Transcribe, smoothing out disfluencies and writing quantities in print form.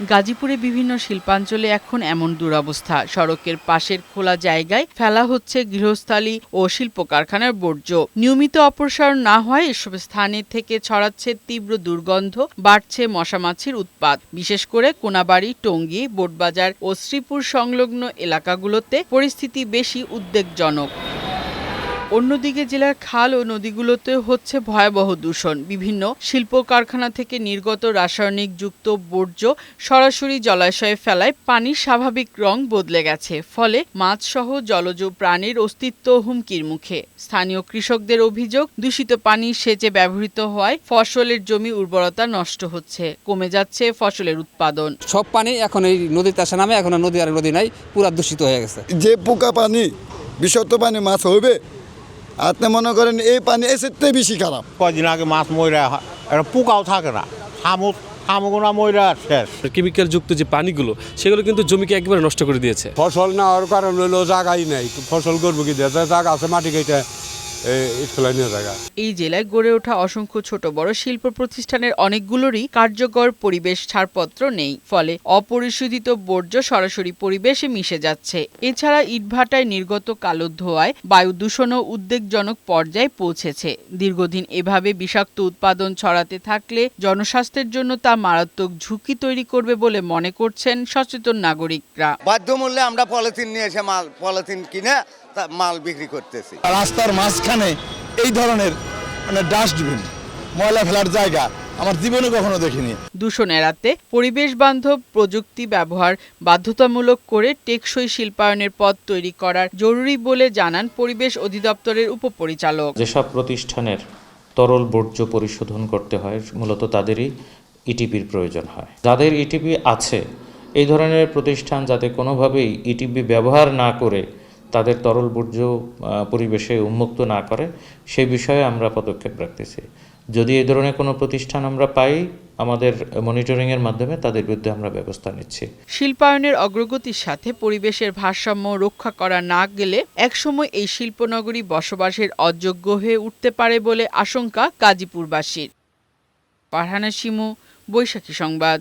গাজীপুরে বিভিন্ন শিল্পাঞ্চলে এখন এমন দুরবস্থা। সড়কের পাশের খোলা জায়গায় ফেলা হচ্ছে গৃহস্থালী ও শিল্প কারখানার বর্জ্য। নিয়মিত অপসারণ না হয় এসব স্থানে থেকে ছড়াচ্ছে তীব্র দুর্গন্ধ, বাড়ছে মশামাছির উৎপাত। বিশেষ করে কোনাবাড়ি, টঙ্গী, বোটবাজার ও শ্রীপুর সংলগ্ন এলাকাগুলোতে পরিস্থিতি বেশি উদ্বেগজনক। অন্যদিকে জেলার খাল ও নদীগুলোতে হচ্ছে ভয়াবহ দূষণ। বিভিন্ন শিল্প কারখানা থেকে নির্গত রাসায়নিক যুক্ত বর্জ্য সরাসরি জলাশয়ে ফেলায় পানির স্বাভাবিক রং বদলে গেছে। ফলে মাছসহ জলজ প্রাণীর অস্তিত্ব হুমকির মুখে। স্থানীয় কৃষকদের অভিযোগ, দূষিত পানি সেচে ব্যবহৃত হওয়ায় ফসলের জমি উর্বরতা নষ্ট হচ্ছে, কমে যাচ্ছে ফসলের উৎপাদন। সব পানি এখন এই নদীতে আসে নামে, এখন নদী আর নদী নাই, পুরা দূষিত হয়ে গেছে। যে পোকা পানি, বিষাক্ত পানি মাছ হবে, আপনি মনে করেন এই পানি এসে বেশি খারাপ। কয়দিন আগে মাছ ময়রা একটা পোকাও থাকে না, শামুকগুনা ময়রা শেষ। কেমিক্যাল যুক্ত যে পানিগুলো, সেগুলো কিন্তু জমিকে একেবারে নষ্ট করে দিয়েছে। ফসল না হওয়ার কারণ হলো জায়গাই নেই, ফসল করবো কি দিয়ে, জায়গা আছে মাটি কেটে এই জেলায় গড়ে ওঠা অসংখ্য ছোট বড় শিল্প প্রতিষ্ঠানের অনেকগুলোরই কার্যকর পরিবেশ ছাড়পত্র নেই। ফলে অপরিশোধিত বর্জ্য সরাসরি পরিবেশে মিশে যাচ্ছে। এছাড়া ইটভাটায় নির্গত কালো ধোঁয়ায় বায়ু দূষণও উদ্বেগজনক পর্যায়ে পৌঁছেছে। দীর্ঘদিন এভাবে বিষাক্ত উৎপাদন ছড়াতে থাকলে জনস্বাস্থ্যের জন্য তা মারাত্মক ঝুঁকি তৈরি করবে বলে মনে করছেন সচেতন নাগরিকরা। বাধ্য মূল্যে আমরা পলিথিন নিয়ে এসে পলিথিন কিনে মাল বিক্রি করতেছি। রাস্তার মাঝখানে এই ধরনের ডাস্টবিন, ময়লা ফেলার জায়গা আমার জীবনে কখনো দেখিনি। দূষণ এড়াতে পরিবেশ বান্ধব প্রযুক্তি ব্যবহার বাধ্যতামূলক করে টেকসই শিল্পায়নের পথ তৈরি করার জরুরি বলে জানান পরিবেশ অধিদপ্তরের উপপরিচালক। যেসব প্রতিষ্ঠানের তরল বর্জ্য পরিশোধন করতে হয়, মূলত তাদেরই ইটিপির প্রয়োজন হয়। যাদের ইটিপি আছে, এই ধরনের প্রতিষ্ঠান যাতে কোনোভাবেই ইটিপি ব্যবহার না করে তাদের তরল বর্জ্য পরিবেশে উন্মুক্ত না করে, সেই বিষয়ে আমরা পদক্ষেপ রাখতেছি। যদি এই ধরনের কোনো প্রতিষ্ঠান আমরা পাই, আমাদের মনিটরিংয়ের মাধ্যমে তাদের বিরুদ্ধে আমরা ব্যবস্থা নিচ্ছি। শিল্পায়নের অগ্রগতির সাথে পরিবেশের ভারসাম্য রক্ষা করা না গেলে একসময় এই শিল্পনগরী বসবাসের অযোগ্য হয়ে উঠতে পারে বলে আশঙ্কা গাজীপুরবাসীর। ফারহানা শিমু, বৈশাখী সংবাদ।